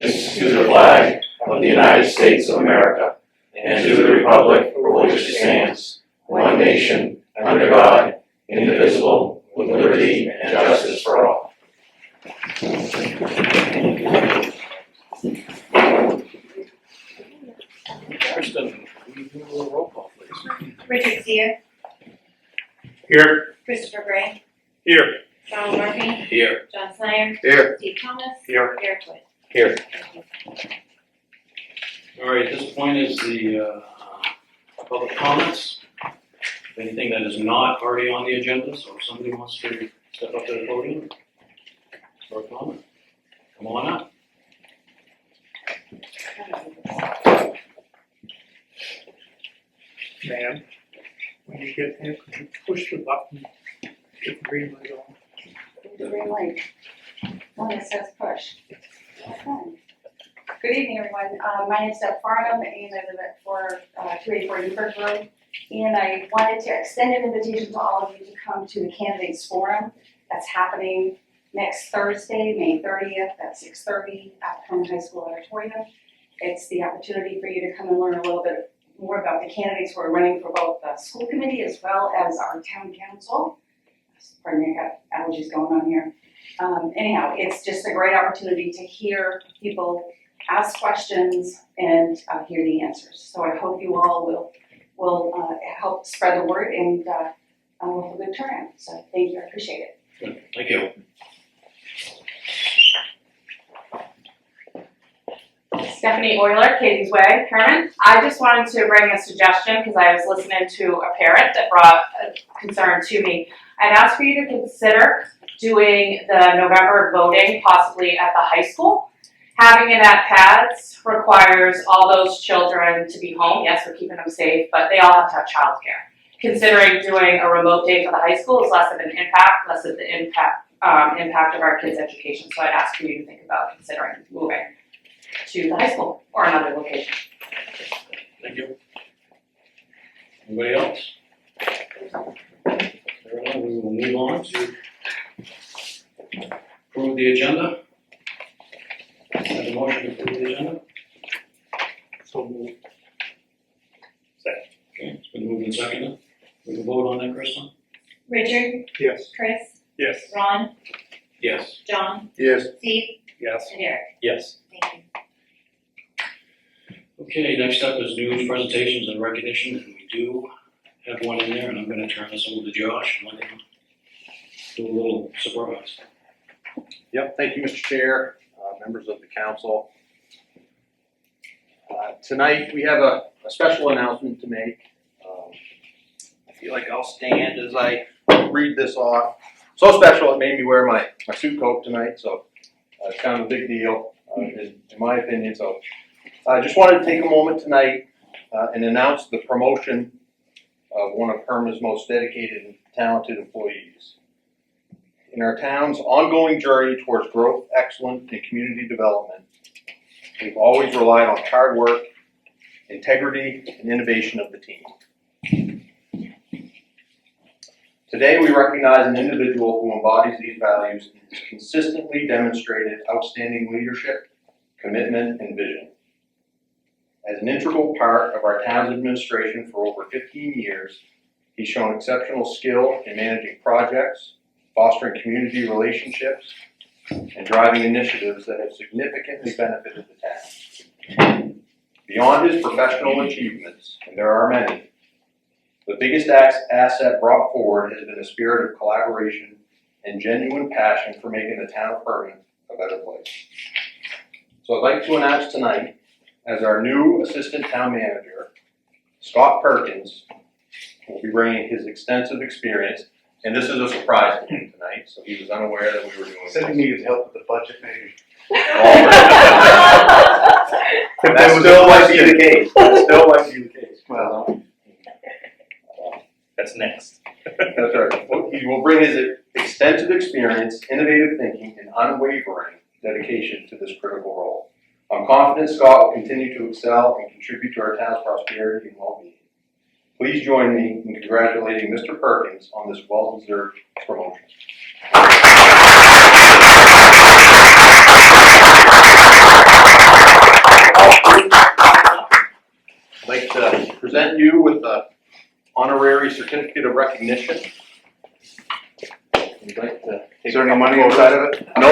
to the flag of the United States of America, and to the republic for which it stands, one nation, under God, indivisible, with liberty and justice for all. Kristen, will you do a little roll call, please? Richard Sear, Here. Christopher Gray, Here. Donald Murphy, Here. John Snyder, Here. Steve Thomas, Here. Eric Wood. Here. All right, at this point is the public comments. Anything that is not already on the agenda, so if somebody wants to step up to the podium for a comment, come on up. Ma'am, when you get there, could you push the button, get the green light on? The green light. One that says push. Okay. Good evening, everyone. My name is Deb Farnham, and I live at 2384 Newburgh Road. And I wanted to extend an invitation to all of you to come to the Candidates Forum that's happening next Thursday, May 30th at 6:30 at Hermon High School Auditorium. It's the opportunity for you to come and learn a little bit more about the candidates who are running for both the school committee as well as our town council. Pardon me, I got allergies going on here. Anyhow, it's just a great opportunity to hear people ask questions and hear the answers. So I hope you all will help spread the word and we'll have a good turnout. So thank you, I appreciate it. Good. Thank you. Stephanie Euler, Katie's Way, Hermon. I just wanted to bring a suggestion because I was listening to a parent that brought a concern to me. I'd ask for you to consider doing the November voting possibly at the high school. Having it at PADS requires all those children to be home. Yes, we're keeping them safe, but they all have to have childcare. Considering doing a remote day for the high school is less of an impact, less of the impact of our kids' education. So I'd ask for you to think about considering moving to the high school or another location. Thank you. Anybody else? We will move on to approve the agenda. Have a motion to approve the agenda? So moved. Second. Okay, it's been moved and seconded. We can vote on that, Kristen? Richard, Yes. Chris, Yes. Ron, Yes. John, Yes. Steve, Yes. and Eric. Yes. Thank you. Okay, next up is news presentations and recognition, and we do have one in there, and I'm gonna turn this over to Josh and let him do a little surprise. Yep, thank you, Mr. Chair, members of the council. Tonight, we have a special announcement to make. I feel like I'll stand as I read this off. So special, it made me wear my suit coat tonight, so it's kind of a big deal, in my opinion. So I just wanted to take a moment tonight and announce the promotion of one of Hermon's most dedicated and talented employees. In our town's ongoing journey towards growth, excellence, and community development, we've always relied on hard work, integrity, and innovation of the team. Today, we recognize an individual who embodies these values and has consistently demonstrated outstanding leadership, commitment, and vision. As an integral part of our town's administration for over 15 years, he's shown exceptional skill in managing projects, fostering community relationships, and driving initiatives that have significantly benefited the town. Beyond his professional achievements, and there are many, the biggest asset brought forward has been a spirit of collaboration and genuine passion for making the town of Hermon a better place. So I'd like to announce tonight, as our new Assistant Town Manager, Scott Perkins will be bringing his extensive experience. And this is a surprise to him tonight, so he was unaware that we were doing this. Said he needed help with the budget, maybe. That still might be the case. That still might be the case. Well, that's next. That's right. He will bring his extensive experience, innovative thinking, and unwavering dedication to this critical role. I'm confident Scott will continue to excel and contribute to our town's prosperity and well-being. Please join me in congratulating Mr. Perkins on this well-deserved promotion. you with the honorary certificate of recognition. Would you like to take Is there any a couple money photos? inside of it? No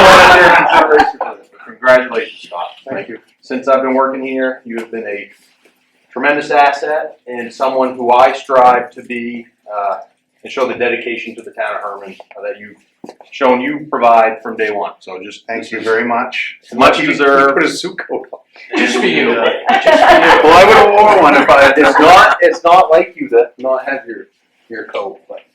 monetary consideration. Congratulations, Scott. Thank you. Since I've been working here, you have been a tremendous asset and someone who I strive to be and show the dedication to the town of Hermon that you've shown you provide from day one. So just Thank you very much. Much deserved. Put a suit coat on. Just for you. Well, I would have worn one if I. It's not like you to not have your coat, but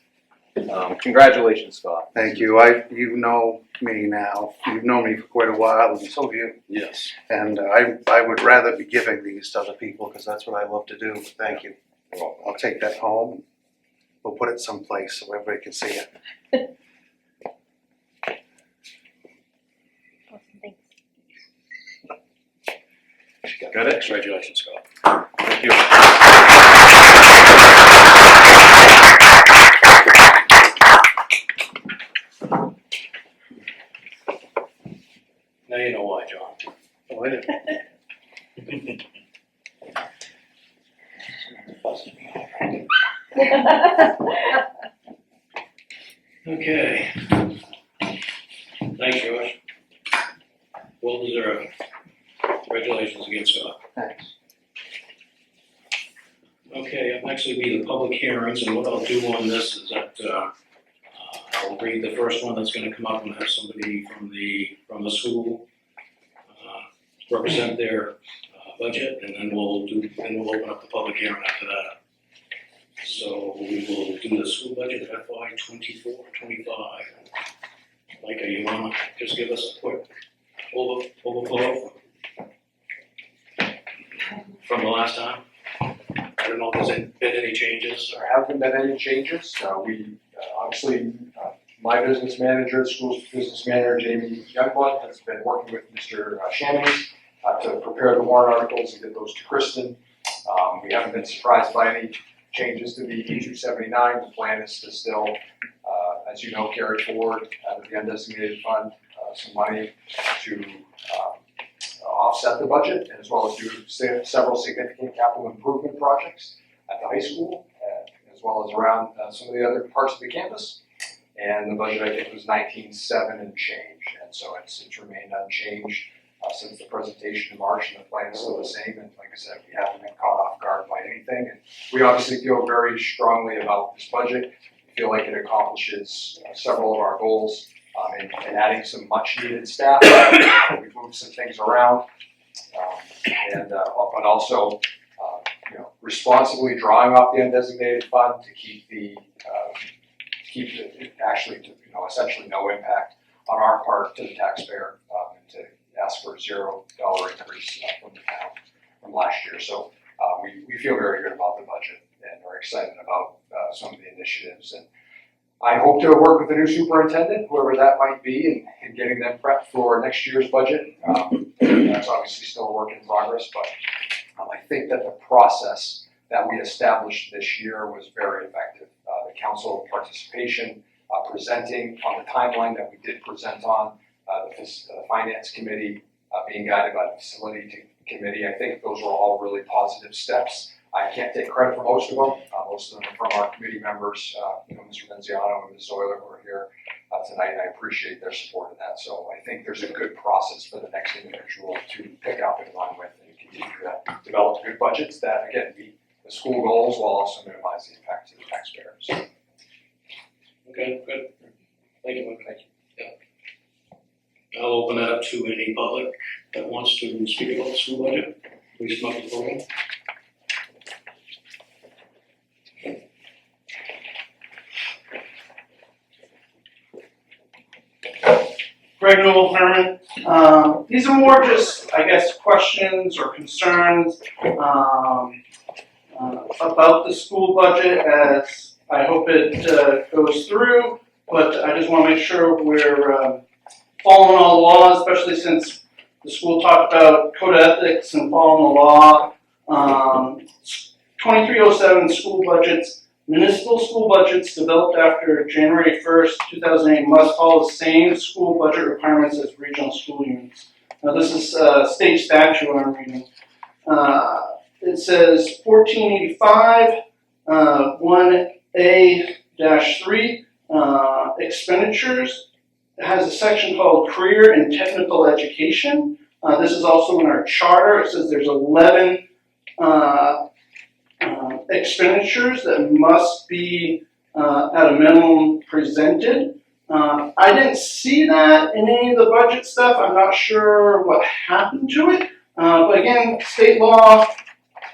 congratulations, Scott. Thank you. You know me now. You've known me for quite a while, and so have you. Yes. And I would rather be giving these to other people because that's what I love to do. But thank you. I'll take that home. And we'll put it someplace so everybody can see it. Got it? Congratulations, Scott. Thank you. Now you know why, John. Oh, I did. Okay. Thanks, Josh. Well deserved. Congratulations again, Scott. Thanks. Okay, up next will be the public hearings, and what I'll do on this is that I'll read the first one that's gonna come up and have somebody from the school represent their budget, and then we'll open up the public hearing after that. So we will do the school budget FY 24-25. Micah, you wanna just give us a quick overflow from the last time? I don't know if there's been any changes. There haven't been any changes. Obviously, my business manager, the school's business manager, Jamie Youngblood, has been working with Mr. Shannon to prepare the warrant articles and get those to Kristen. We haven't been surprised by any changes to the E279. The plan is to still, as you know, carry forward out of the undesignated fund some money to offset the budget, as well as do several significant capital improvement projects at the high school, as well as around some of the other parts of the campus. And the budget, I think, was 19.7 and change, and so it's remained unchanged since the presentation in March, and the plan is still the same. And like I said, we haven't been caught off guard by anything, and we obviously feel very strongly about this budget. We feel like it accomplishes several of our goals. And adding some much needed staff. We've moved some things around, but also responsibly drawing off the undesignated fund to keep essentially no impact on our part to the taxpayer, and to ask for a $0 increase from the town from last year. So we feel very good about the budget and are excited about some of the initiatives. And I hope to work with the new superintendent, whoever that might be, in getting them prepped for next year's budget. That's obviously still a work in progress, but I think that the process that we established this year was very effective. The council participation, presenting on the timeline that we did present on, the finance committee being guided by the facility committee. I think those were all really positive steps. I can't take credit for most of them. Most of them are from our committee members, Mr. Menziano and Ms. Zoiler, who are here tonight, and I appreciate their support in that. So I think there's a good process for the next individual to pick up and run with and continue to develop good budgets that, again, meet the school goals while also minimize the impact to the taxpayers. Okay, good. Thank you, Mike. Thank you. Yeah. I'll open that up to any public that wants to speak about the school budget. Please come up to the podium. Greg Newell, Hermon. These are more just, I guess, questions or concerns about the school budget as I hope it goes through, but I just want to make sure we're following all the laws, especially since the school talked about code of ethics and following the law. 2307 school budgets. Municipal school budgets developed after January 1st, 2008 must follow the same school budget requirements as regional school units. Now this is state statute I'm reading. it says 1485, 1A-3, expenditures. It has a section called Career and Technical Education. This is also in our charter. It says there's 11 expenditures that must be at a minimum presented. I didn't see that in any of the budget stuff. I'm not sure what happened to it. But again, state law,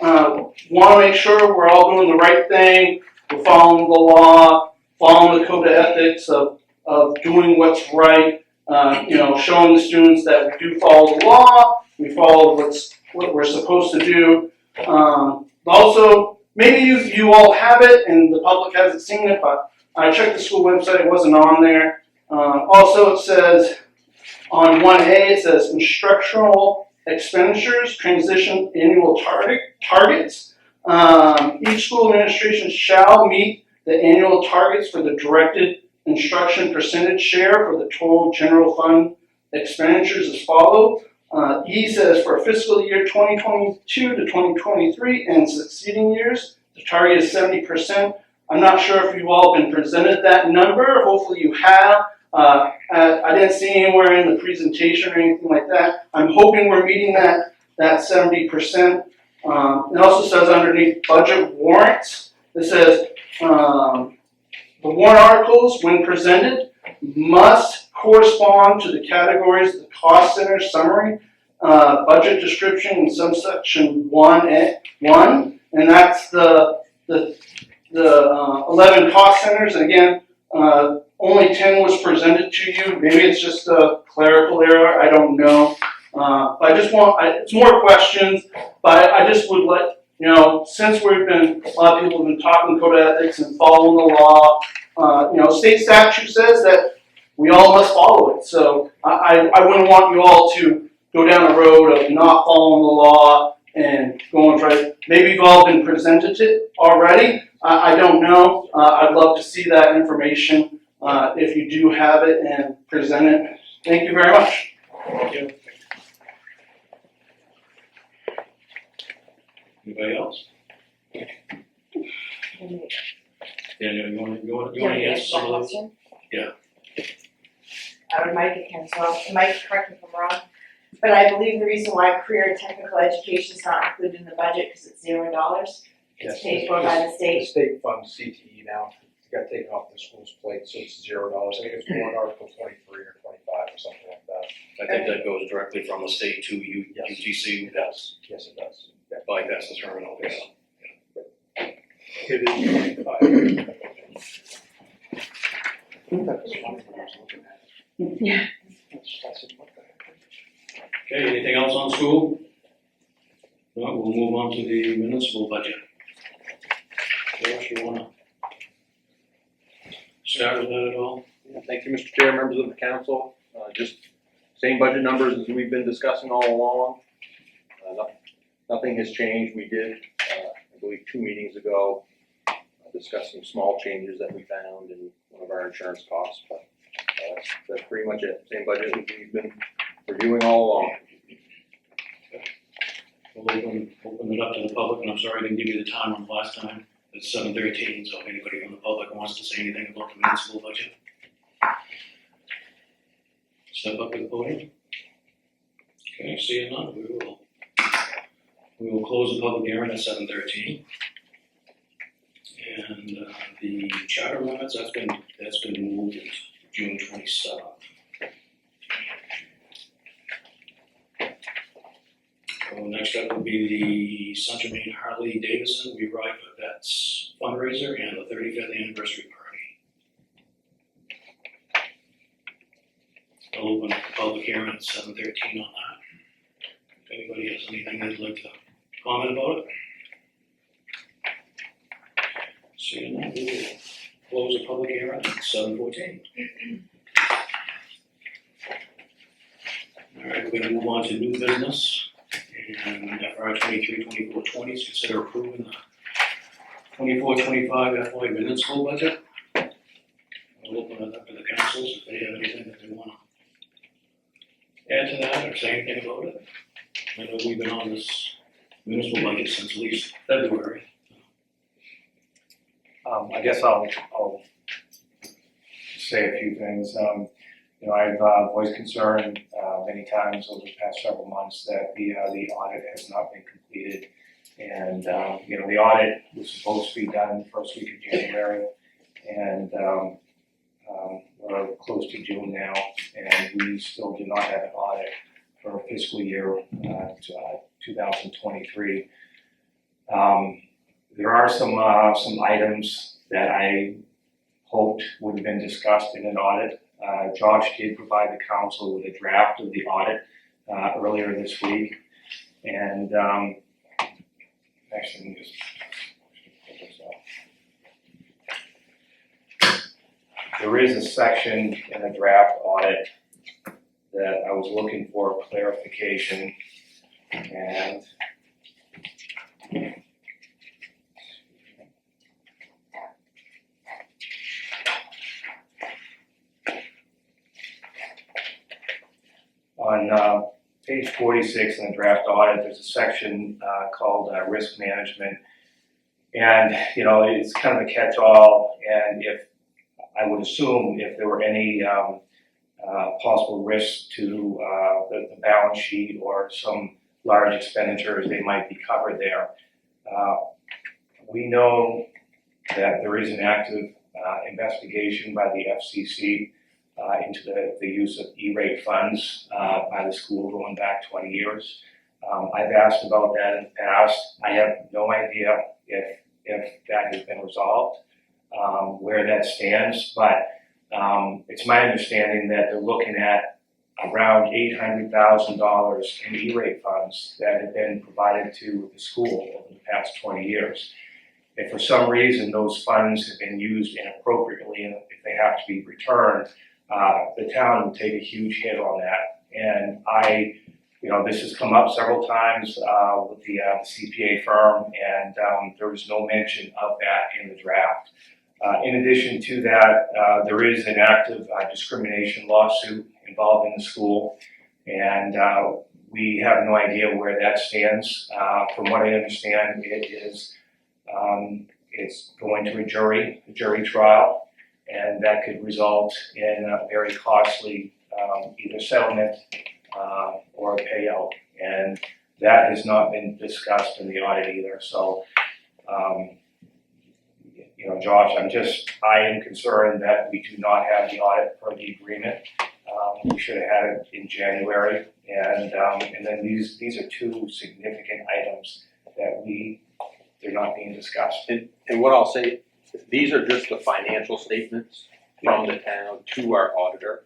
want to make sure we're all doing the right thing. We're following the law, following the code of ethics of doing what's right. Showing the students that we do follow the law. We follow what we're supposed to do. Also, maybe you all have it and the public hasn't seen it, but I checked the school website, it wasn't on there. Also, it says on 1A, it says instructional expenditures, transition annual targets. Each school administration shall meet the annual targets for the directed instruction percentage share for the total general fund expenditures as follows. E says for fiscal year 2022 to 2023 and succeeding years, the target is 70%. I'm not sure if you've all been presented that number. Hopefully you have. I didn't see anywhere in the presentation or anything like that. I'm hoping we're meeting that 70%. It also says underneath budget warrants, it says the warrant articles, when presented, must correspond to the categories of the cost center summary, budget description in subsection 1, and that's the 11 cost centers. And again, only 10 was presented to you. Maybe it's just a clerical error. I don't know. It's more questions, but I just would since a lot of people have been talking code of ethics and following the law, state statute says that we all must follow it. So I wouldn't want you all to go down a road of not following the law and going right. Maybe you've all been presented it already. I don't know. I'd love to see that information if you do have it and present it. Thank you very much. Thank you. Anybody else? Daniel, you want to answer some of those? Yeah. I would Mike again, so Mike, correct me if I'm wrong, but I believe the reason why career and technical education is not included in the budget because it's $0. It's paid for by the The state. state funds CTE now, it got taken off the school's plate, so it's $0. I think it's warrant article 23 or 25 or something like that. I think that goes directly from the state to UTC. It does, yes it does. That bypasses Hermon, okay. It is 25. I think that was one when I was looking at it. Yeah. I said, what the heck? Okay, anything else on school? No, we'll move on to the municipal budget. Josh, you wanna start with that at all? Thank you, Mr. Chair, members of the council. Just same budget numbers as we've been discussing all along. Nothing has changed. We did, I believe 2 meetings ago, discuss some small changes that we found in one of our insurance costs, but that's pretty much it. Same budget as we've been reviewing all along. We'll open it up to the public, and I'm sorry I didn't give you the time on the last time. It's 7:13, so if anybody from the public wants to say anything about the municipal budget, step up to the podium. Okay, seeing none, we will close the public hearing at 7:13. And the charter limits, that's been moved to June 27th. So next up will be the Central Harley Davidson We Ride for Vets fundraiser and the 35th anniversary party. I'll open up the public hearing at 7:13 on that. If anybody has anything they'd like to comment about it? Seeing none, we will close the public hearing at 7:14. All right, we're gonna move on to new business. And FY 23-24-20, consider approving the 24-25 FY municipal budget. I'll open it up to the councils if they have anything that they wanna add to that or say anything about it. I know we've been on this municipal budget since at least February. I guess I'll say a few things. I've voiced concern many times over the past several months that the audit has not been completed. And, the audit was supposed to be done the first week of January, and we're close to June now, and we still do not have an audit for fiscal year 2023. There are some items that I hoped would have been discussed in an audit. Josh did provide the council with a draft of the audit earlier this week, and actually, let me just put this up. There is a section in the draft audit that I was looking for clarification, and on page 46 in the draft audit, there's a section called risk management. And, it's kind of a catch-all, and if I would assume if there were any possible risks to the balance sheet or some large expenditures, they might be covered there. We know that there is an active investigation by the FCC into the use of E-rate funds by the school going back 20 years. I've asked about that in the past. I have no idea if that has been resolved, where that stands, but it's my understanding that they're looking at around $800,000 in E-rate funds that have been provided to the school over the past 20 years. If for some reason those funds have been used inappropriately and if they have to be returned, the town would take a huge hit on that. And this has come up several times with the CPA firm, and there was no mention of that in the draft. In addition to that, there is an active discrimination lawsuit involving the school, and we have no idea where that stands. From what I understand, it's going to a jury trial, and that could result in a very costly either settlement or a payout, and that has not been discussed in the audit either. So, Josh, I am concerned that we do not have the audit per the agreement. We should have had it in January, and then these are two significant items that they're not being discussed. And what I'll say, these are just the financial statements from the town to our auditor.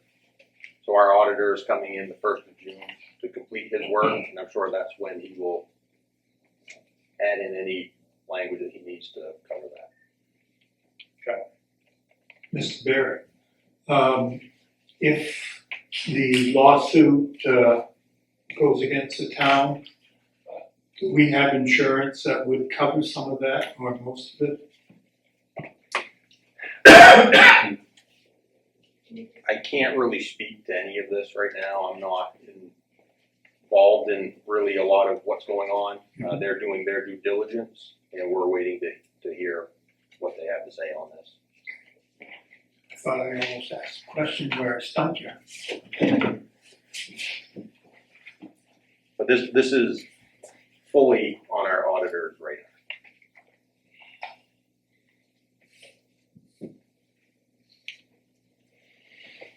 So our auditor is coming in the 1st of June to complete his work, and I'm sure that's when he will add in any language that he needs to cover that. Mr. Barrett, if the lawsuit goes against the town, do we have insurance that would cover some of that or most of it? I can't really speak to any of this right now. I'm not involved in really a lot of what's going on. They're doing their due diligence, and we're waiting to hear what they have to say on this. I thought I almost asked a question where I stumped you. But this is fully on our auditor's radar.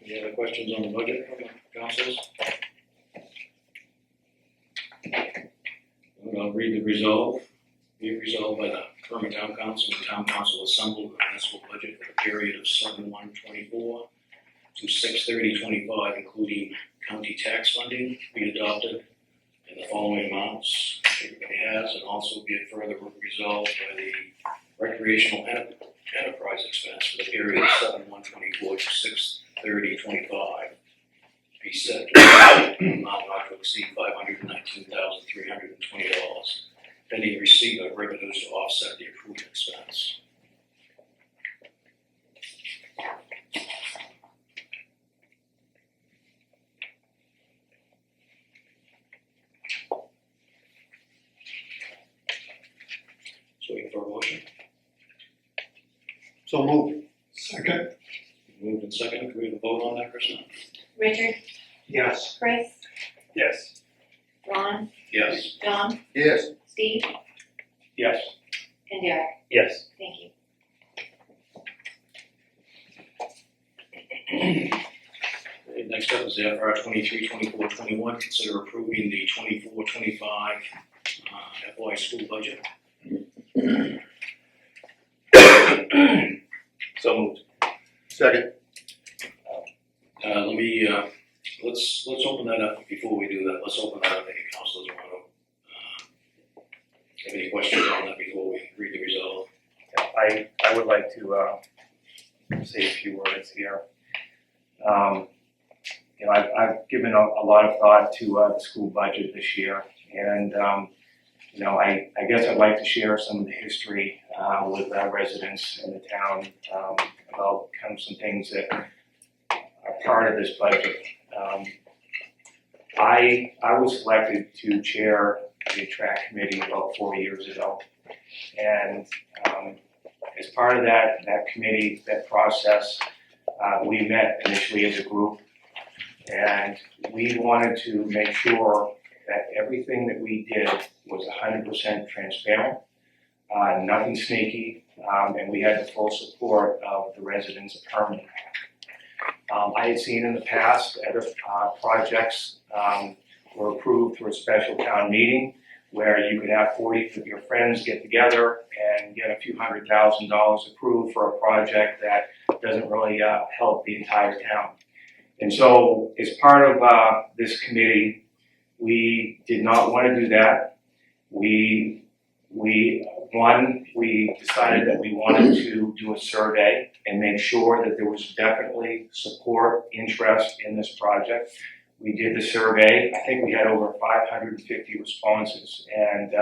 Any other questions on the budget from the councils? I'll read the resolve. Be it resolved by the Hermon Town Council and Town Council assembled the municipal budget for the period of 7/1/24 to 6/30/25, including county tax funding, be adopted in the following amounts everybody has, and also be it further resolved by the recreational enterprise expense for the period of 7/1/24 to 6/30/25 be set to an amount not to exceed $519,320, pending receipt of revenues to offset the approved expense. So moved. Second. Moved and seconded, can we have a vote on that, Kristen? Richard, Yes. Chris, Yes. Ron, Yes. John, Yes. Steve, Yes. and Derek. Yes. Thank you. Okay, next up is the FR 23-24-21. Consider approving the 24-25 FY school budget. So moved. Second. Let me, let's open that up. Before we do that, let's open that up. Any councilors want to have any questions on that before we read the result? I would like to say a few words here. You know, I've given a lot of thought to the school budget this year, and you know, I guess I'd like to share some of the history with residents in the town about kind of some things that are part of this budget. I was selected to chair the track committee about 4 years ago, and as part of that committee, that process, we met initially as a group, and we wanted to make sure that everything that we did was 100% transparent, nothing sneaky, and we had the full support of the residents of Hermon. I had seen in the past other projects were approved through a special town meeting where you could have 40 of your friends get together and get a few $100,000 approved for a project that doesn't really help the entire town. And so as part of this committee, we did not want to do that. We decided that we wanted to do a survey and make sure that there was definitely support, interest in this project. We did the survey. I think we had over 550 responses, and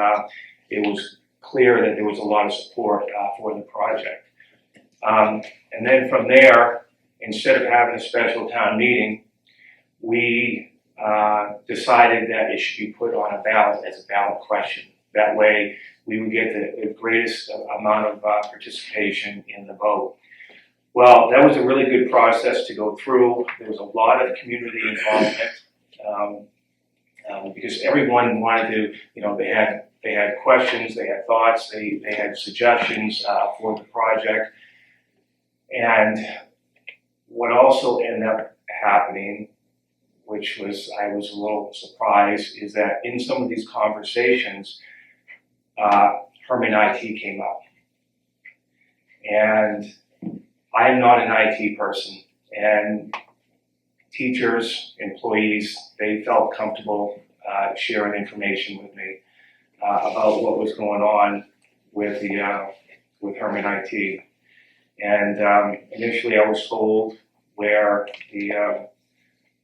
it was clear that there was a lot of support for the project. And then from there, instead of having a special town meeting, we decided that it should be put on a ballot as a ballot question. That way, we would get the greatest amount of participation in the vote. Well, that was a really good process to go through. There was a lot of community involvement because everyone wanted to, you know, they had questions, they had thoughts, they had suggestions for the project. And what also ended up happening, which was, I was a little surprised, is that in some of these conversations, Hermon IT came up. And I am not an IT person, and teachers, employees, they felt comfortable sharing information with me about what was going on with Hermon IT. And initially I was told where the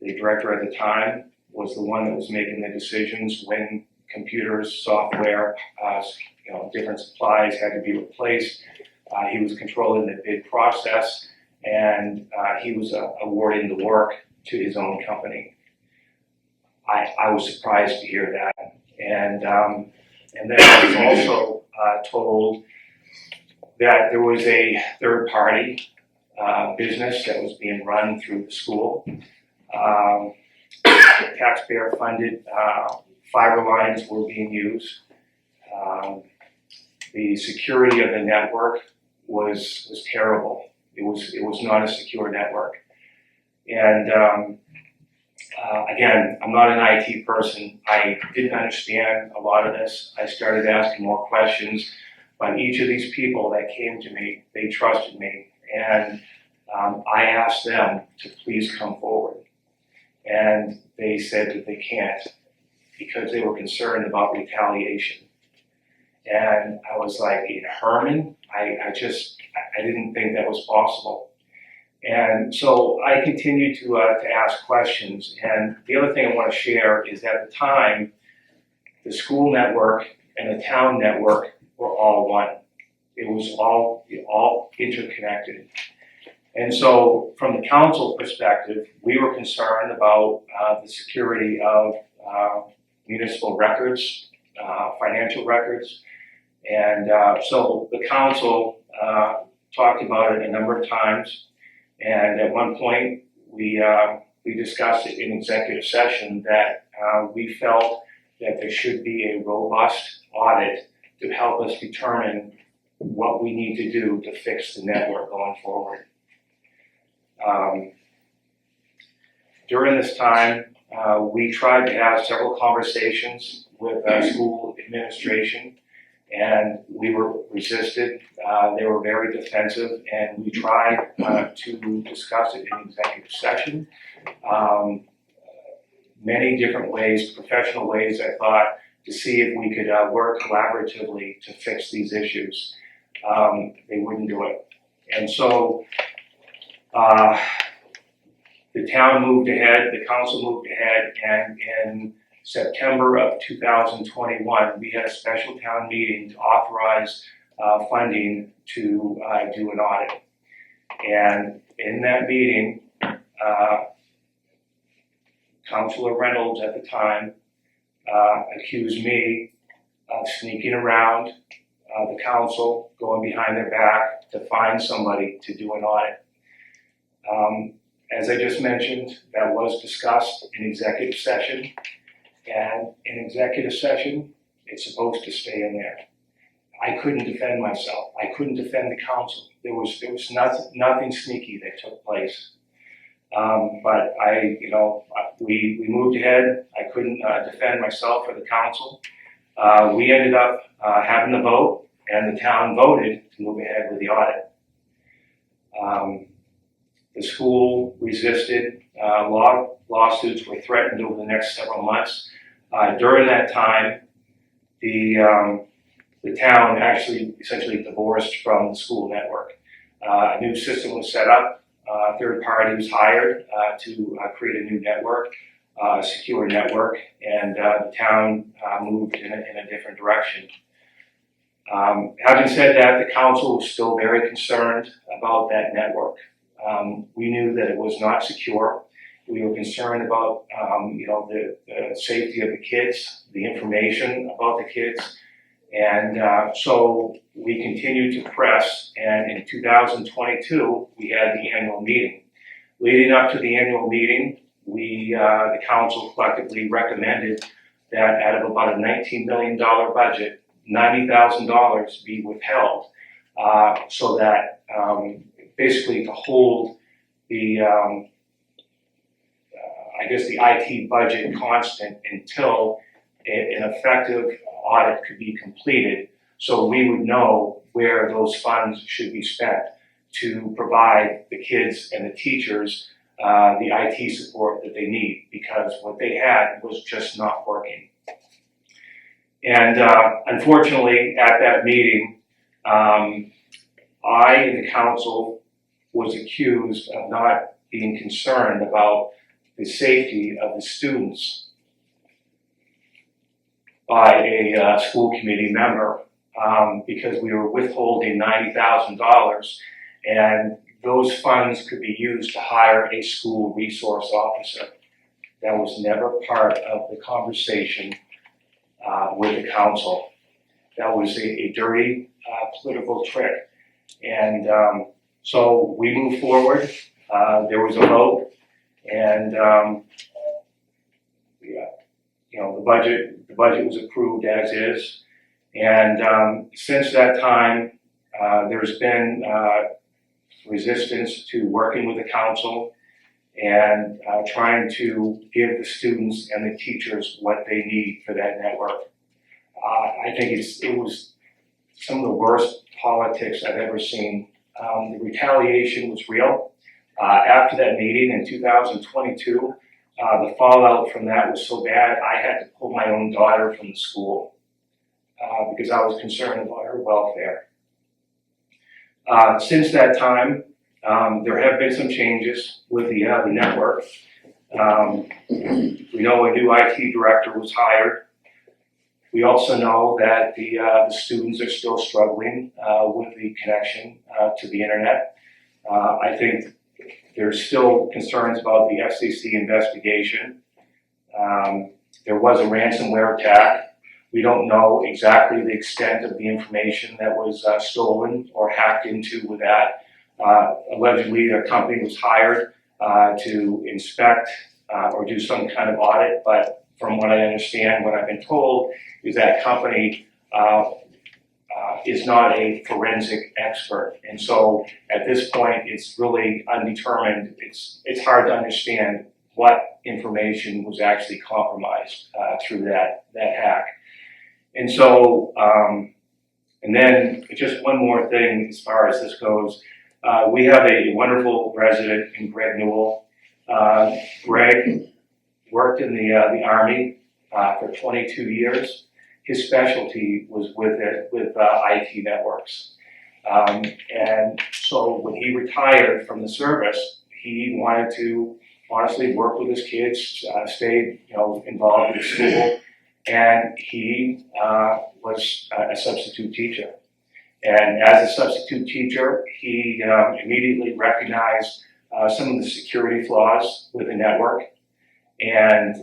director at the time was the one that was making the decisions when computers, software, you know, different supplies had to be replaced. He was controlling the bid process, and he was awarding the work to his own company. I was surprised to hear that, and then I was also told that there was a third-party business that was being run through the school. Taxpayer-funded fiber lines were being used. The security of the network was terrible. It was not a secure network. And again, I'm not an IT person. I didn't understand a lot of this. I started asking more questions, but each of these people that came to me, they trusted me, and I asked them to please come forward. And they said that they can't because they were concerned about retaliation. And I was like, in Hermon? I didn't think that was possible. And so I continued to ask questions. And the other thing I want to share is at the time, the school network and the town network were all one. It was all interconnected. And so from the council perspective, we were concerned about the security of municipal records, financial records. And so the council talked about it a number of times, and at one point, we discussed it in executive session that we felt that there should be a robust audit to help us determine what we need to do to fix the network going forward. During this time, we tried to have several conversations with school administration, and we were resisted. They were very defensive, and we tried to discuss it in executive session. Many different ways, professional ways, I thought, to see if we could work collaboratively to fix these issues. They wouldn't do it. And so the town moved ahead, the council moved ahead, and in September of 2021, we had a special town meeting to authorize funding to do an audit. And in that meeting, Councilor Reynolds at the time accused me of sneaking around the council, going behind their back to find somebody to do an audit. As I just mentioned, that was discussed in executive session, and in executive session, it's supposed to stay in there. I couldn't defend myself. I couldn't defend the council. There was nothing sneaky that took place. But we moved ahead. I couldn't defend myself or the council. We ended up having the vote, and the town voted to move ahead with the audit. The school resisted. Lawsuits were threatened over the next several months. During that time, the town actually essentially divorced from the school network. A new system was set up. A third party was hired to create a new network, a secure network, and the town moved in a different direction. Having said that, the council was still very concerned about that network. We knew that it was not secure. We were concerned about the safety of the kids, the information about the kids, and so we continued to press, and in 2022, we had the annual meeting. Leading up to the annual meeting, the council collectively recommended that out of about a $19 million budget, $90,000 be withheld, so that basically to hold the the IT budget constant until an effective audit could be completed, so we would know where those funds should be spent to provide the kids and the teachers the IT support that they need, because what they had was just not working. And unfortunately, at that meeting, I and the council was accused of not being concerned about the safety of the students by a school committee member, because we were withholding $90,000, and those funds could be used to hire a school resource officer. That was never part of the conversation with the council. That was a dirty political trick. And so we moved forward. There was a vote, and the budget was approved as is. And since that time, there's been resistance to working with the council and trying to give the students and the teachers what they need for that network. I think it was some of the worst politics I've ever seen. The retaliation was real. After that meeting in 2022, the fallout from that was so bad, I had to pull my own daughter from the school because I was concerned about her welfare. Since that time, there have been some changes with the network. We know a new IT director was hired. We also know that the students are still struggling with the connection to the internet. I think there's still concerns about the FCC investigation. There was a ransomware attack We don't know exactly the extent of the information that was stolen or hacked into with that. Allegedly, a company was hired to inspect or do some kind of audit, but from what I understand, what I've been told is that company is not a forensic expert. And so at this point, it's really undetermined. It's hard to understand what information was actually compromised through that hack. And so, and then just one more thing as far as this goes. We have a wonderful resident in Greg Newell. Greg worked in the Army for 22 years. His specialty was with IT networks. And so when he retired from the service, he wanted to honestly work with his kids, stay involved with school, and he was a substitute teacher. And as a substitute teacher, he immediately recognized some of the security flaws with the network, and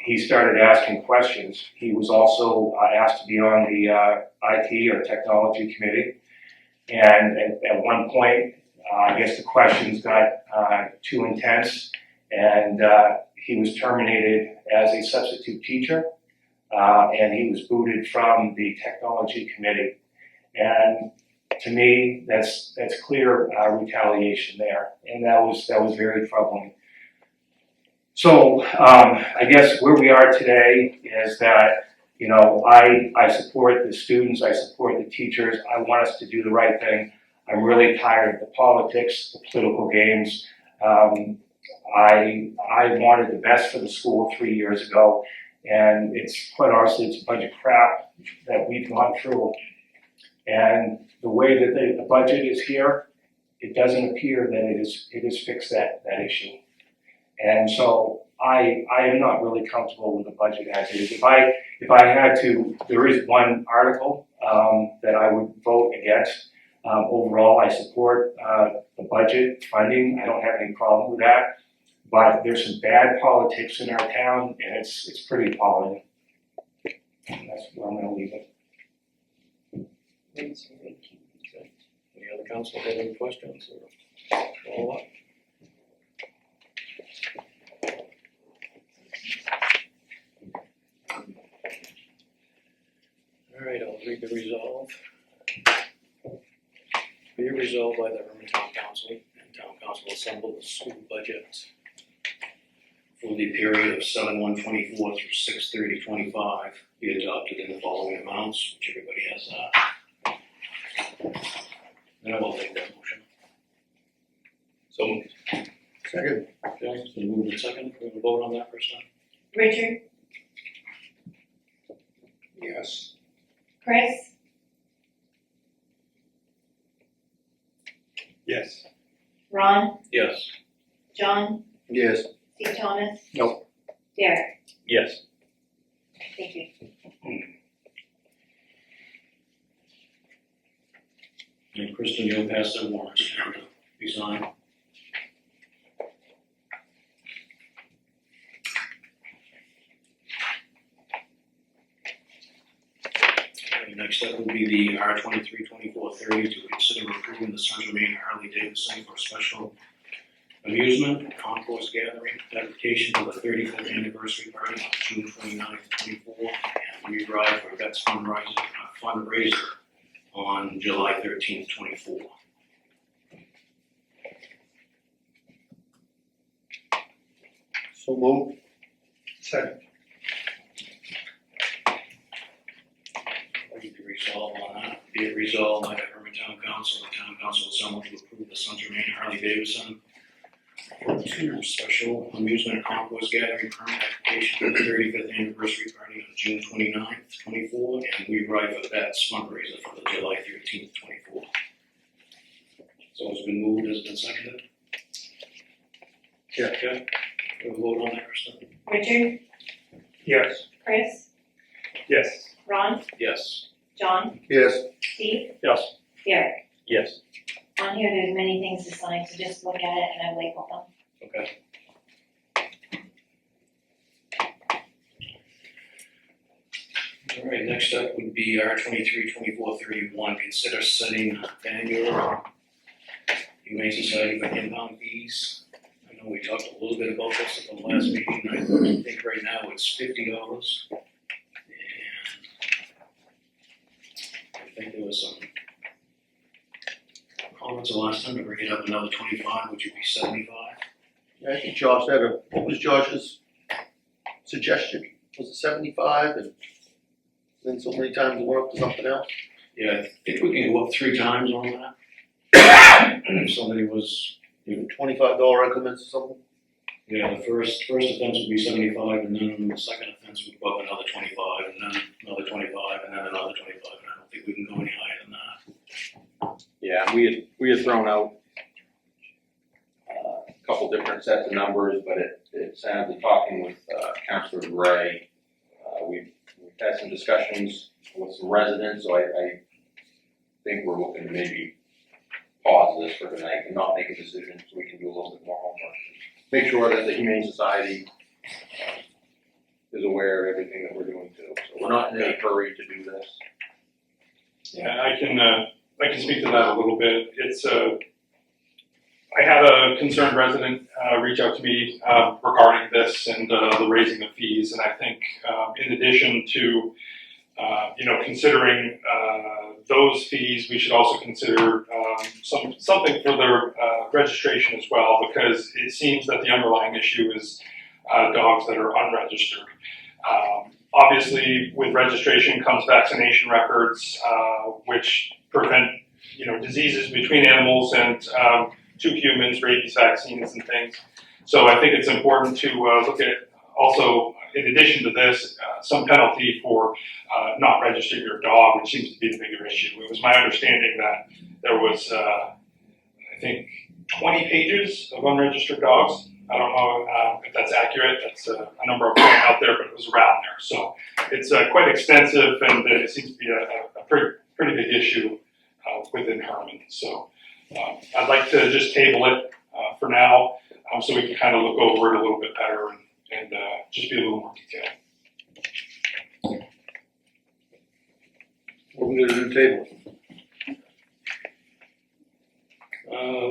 he started asking questions. He was also asked to be on the IT or technology committee, and at one point, I guess the questions got too intense, and he was terminated as a substitute teacher, and he was booted from the technology committee. And to me, that's clear retaliation there, and that was very troubling. So I guess where we are today is that I support the students, I support the teachers. I want us to do the right thing. I'm really tired of the politics, the political games. I wanted the best for the school 3 years ago, and it's quite honestly, it's a bunch of crap that we've gone through. And the way that the budget is here, it doesn't appear that it has fixed that issue. And so I am not really comfortable with the budget as it is. If I had to, there is one article that I would vote against. Overall, I support the budget funding. I don't have any problem with that. But there's some bad politics in our town, and it's pretty appalling. That's where I'm going to leave it. Any other council have any questions or follow up? All right, I'll read the resolve. Be it resolved by the Hermon Town Council and Town Council assemble the school budget for the period of 7/1/24 through 6/30/25 be adopted in the following amounts, which everybody has and I will take that motion. So moved. Second. Okay, so moved and second, we're gonna vote on that first time. Richard, Yes. Chris, Yes. Ron, Yes. John, Yes. Steve Thomas. No. Derek, Yes. thank you. And Kristen, you'll pass the warrants down to be signed. Okay, next up will be the R232430 to consider approving the Central Maine Harley Davidson for a special amusement concourse gathering application for the 35th anniversary party on June 29th, 24, and we ride for Vets fundraiser on July 13th, 24. So moved. Second. I need to resolve on that. Be it resolved by the Hermon Town Council, the Town Council assembled to approve the Central Maine Harley Davidson for two special amusement concourse gathering permit application for the 35th anniversary party on June 29th, 24, and we ride for Vets fundraiser for the July 13th, 24. So it's been moved, has it been seconded? Yeah. Okay, we'll vote on that first time. Richard, Yes. Chris, Yes. Ron, Yes. John, Yes. Steve, Yes. Derek. Yes. On here, there's many things to sign, so just look at it and I label them. Okay. All right, next up would be R 23-2431. Consider setting annual Humane Society for inbound fees. I know we talked a little bit about this at the last meeting. I think right now it's $50. And I think there was some comments the last time to bring it up another 25, which would be 75. Yeah, I think Josh had what was Josh's suggestion? Was it 75 and then so many times it went up to something else? Yeah, I think we can go up 3 times on that. If somebody was, $25 increments or something? yeah, the first offense would be 75, and then the second offense would go up another 25, and then another 25, and then another 25. And I don't think we can go any higher than that. Yeah, we had thrown out a couple different sets of numbers, but it sounded, talking with Councilor Gray, we've had some discussions with some residents, so I think we're looking to maybe pause this for tonight and not make a decision so we can do a little bit more homework. Make sure that the Humane Society is aware of everything that we're doing too. So we're not in any hurry to do this. Yeah, I can speak to that a little bit. It's I had a concerned resident reach out to me regarding this and the raising of fees, and I think in addition to considering those fees, we should also consider something for their registration as well, because it seems that the underlying issue is dogs that are unregistered. Obviously, with registration comes vaccination records, which prevent diseases between animals and to humans, rabies vaccines and things. So I think it's important to look at also, in addition to this, some penalty for not registering your dog, which seems to be the bigger issue. It was my understanding that there was, I think, 20 pages of unregistered dogs. I don't know if that's accurate. That's a number I'm throwing out there, but it was around there. So it's quite extensive, and it seems to be a pretty big issue within Hermon. So I'd like to just table it for now, so we can kind of look over it a little bit better and just be a little more detailed. What are we gonna do table?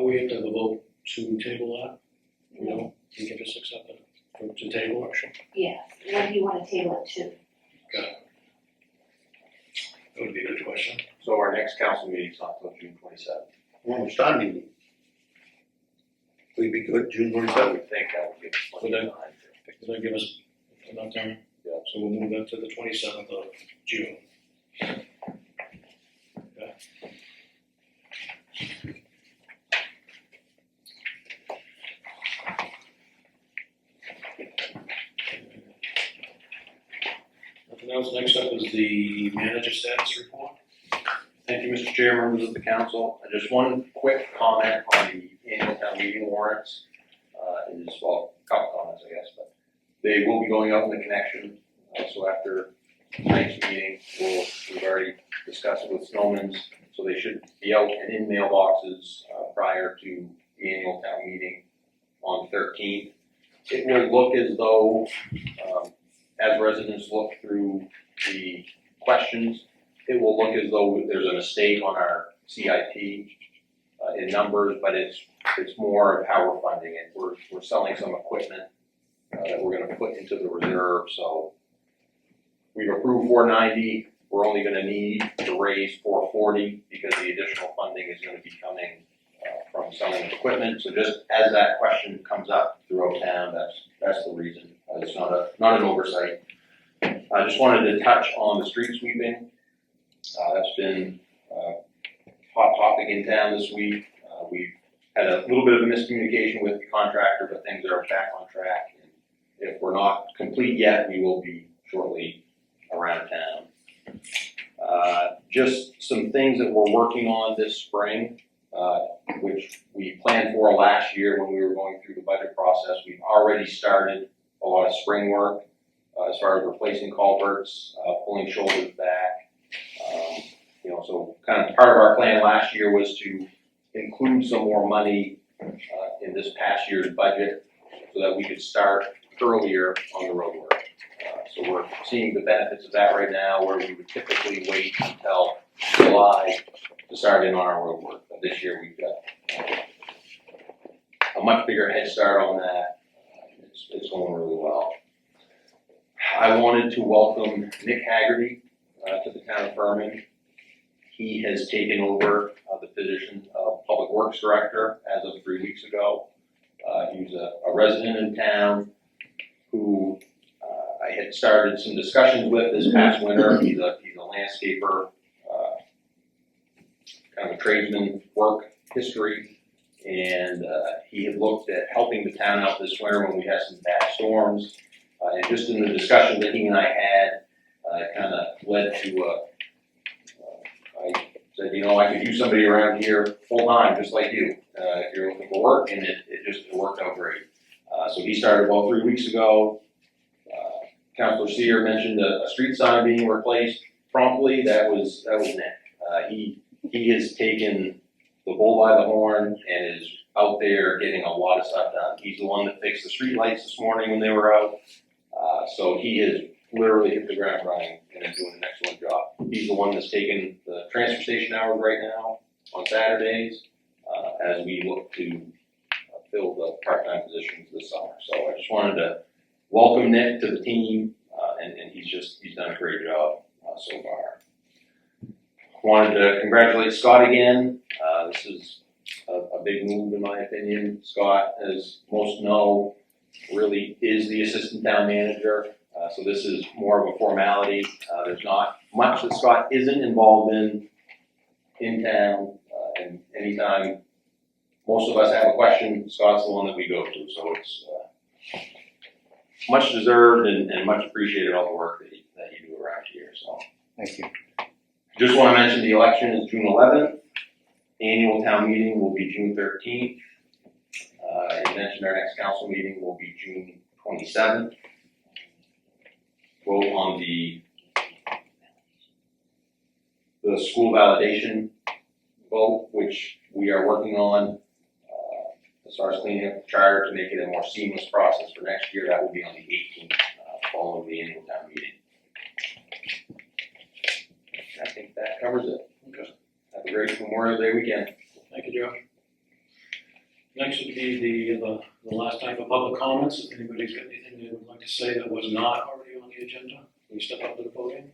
We have to have a vote to table that. You can just accept it to table action. Yes, what do you wanna table it to? Okay. That would be a good question. So our next council meeting's not until June 27th. Well, which time meeting? Would it be good, June 27th? I would think that would give us plenty of time. Does that give us enough time? Yeah. So we'll move that to the 27th of June. Okay. Nothing else. Next up is the manager status report. Thank you, Mr. Chair, members of the council. Just one quick comment on the annual town meeting warrants. Well, a couple comments, I guess, but they will be going out in the connection. So after tonight's meeting, we've already discussed it with Snowman's, so they should be out and in mailboxes prior to the annual town meeting on the 13th. It will look as though, as residents look through the questions, it will look as though there's a mistake on our CIP in numbers, but it's more of how we're funding it. We're selling some equipment that we're gonna put into the reserve, so we've approved 490, we're only gonna need to raise 440 because the additional funding is gonna be coming from selling of equipment. So just as that question comes up throughout town, that's the reason. It's not an oversight. I just wanted to touch on the street sweeping. That's been a hot topic in town this week. We've had a little bit of a miscommunication with the contractor, but things are back on track. And if we're not complete yet, we will be shortly around town. Just some things that we're working on this spring, which we planned for last year when we were going through the budget process. We've already started a lot of spring work as far as replacing culverts, pulling shoulders back. So kind of part of our plan last year was to include some more money in this past year's budget so that we could start earlier on the road work. So we're seeing the benefits of that right now, where we would typically wait until July to start in on our road work. But this year we've got a much bigger head start on that. It's going really well. I wanted to welcome Nick Haggerty to the town of Hermon. He has taken over the position of Public Works Director as of 3 weeks ago. He's a resident in town who I had started some discussions with this past winter. He's a landscaper, kind of a tradesman work history, and he had looked at helping the town out this winter when we had some bad storms. And just in the discussion that he and I had, it kind of led to I said, you know, I could use somebody around here full-time, just like you, if you're looking for work, and it worked out great. So he started about 3 weeks ago. Councilor Seer mentioned a street sign being replaced promptly. That was Nick. He has taken the bull by the horn and is out there getting a lot of stuff done. He's the one that fixed the street lights this morning when they were out. So he has literally hit the ground running and is doing an excellent job. He's the one that's taking the transfer station hours right now on Saturdays as we look to fill the part-time positions this summer. So I just wanted to welcome Nick to the team, and he's done a great job so far. Wanted to congratulate Scott again. This is a big move in my opinion. Scott, as most know, really is the assistant town manager. So this is more of a formality. There's not much that Scott isn't involved in town. And anytime most of us have a question, Scott's the one that we go to. So it's much deserved and much appreciated all the work that you do around here. So Thank you. just want to mention the election is June 11th. Annual town meeting will be June 13th. I mentioned our next council meeting will be June 27th. Vote on the school validation vote, which we are working on as far as cleaning up the charter to make it a more seamless process for next year. That will be on the 18th, following the annual town meeting. I think that covers it. Okay. Have a great Memorial Day weekend. Thank you, Josh. Next would be the last time for public comments. If anybody's got anything they would like to say that was not already on the agenda, please step up to the podium.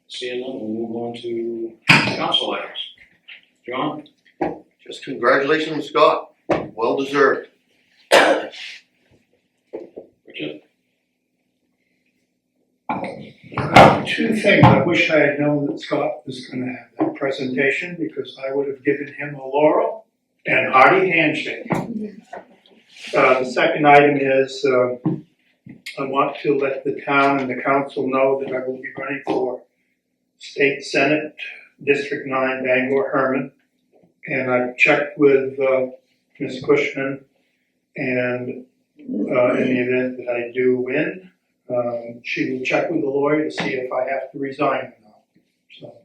Seeing none, we'll move on to council items. John? Just congratulations, Scott. Well deserved. Richard? Two things. I wish I had known that Scott was going to have that presentation, because I would have given him a laurel and hearty handshake. The second item is I want to let the town and the council know that I will be running for State Senate, District 9, Bangor, Hermon. And I've checked with Ms. Cushman, and in the event that I do win, she will check with the lawyer to see if I have to resign or not. So.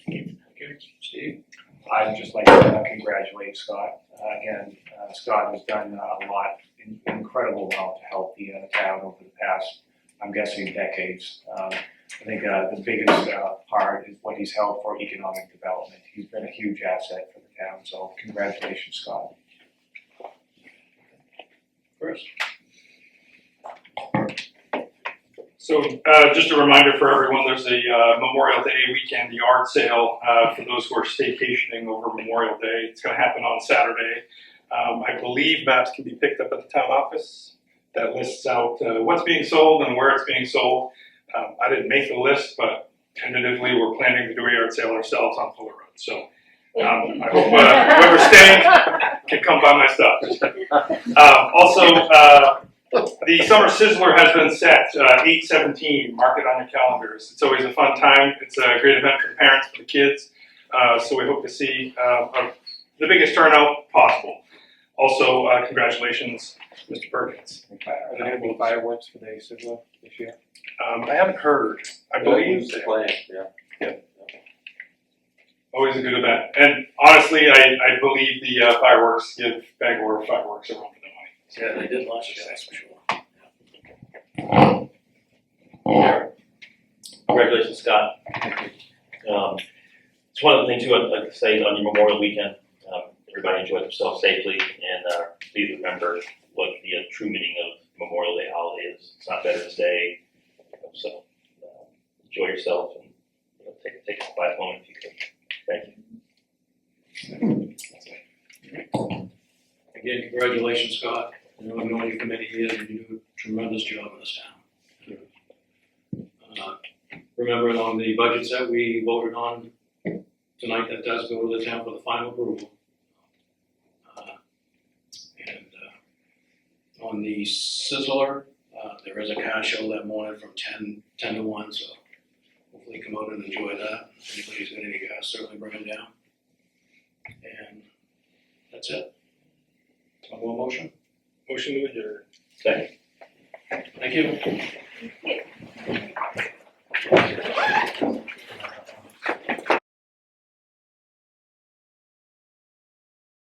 Okay, Steve? I'd just like to congratulate Scott. Again, Scott has done a lot, incredible amount to help the town over the past, I'm guessing, decades. I think the biggest part is what he's held for economic development. He's been a huge asset for the town, so congratulations, Scott. Chris? So just a reminder for everyone, there's a Memorial Day weekend yard sale for those who are staycationing over Memorial Day. It's going to happen on Saturday. I believe maps can be picked up at the town office that lists out what's being sold and where it's being sold. I didn't make the list, but tentatively we're planning to do a yard sale ourselves on Fuller Road. So I hope whoever's staying can come buy my stuff. Also, the Summer Sizzler has been set, 8/17, mark it on your calendars. It's always a fun time. It's a great event for the parents, for the kids. So we hope to see the biggest turnout possible. Also, congratulations, Mr. Perkins. Are there going to be fireworks for the Sizzler this year? I haven't heard. I believe the plan, yeah. Always a good event. And honestly, I believe the fireworks give Bangor fireworks a run for their money. Yeah, they did last year, that's for sure. Congratulations, Scott. It's one of the things too, I'd like to say on your Memorial Weekend, everybody enjoy themselves safely, and please remember what the true meaning of Memorial Day holiday is. It's not Veterans Day, so enjoy yourself and take a quiet moment if you could. Thank you. Again, congratulations, Scott. I've known you for many years, and you do a tremendous job in this town. Remember on the budgets that we voted on tonight, that does go to the town for the final approval. On the Sizzler, there is a car show that morning from 10 to 1, so hopefully come out and enjoy that. If anybody's got any gas, certainly bring them down. And that's it. One more motion? Motion to adjourn. Second. Thank you.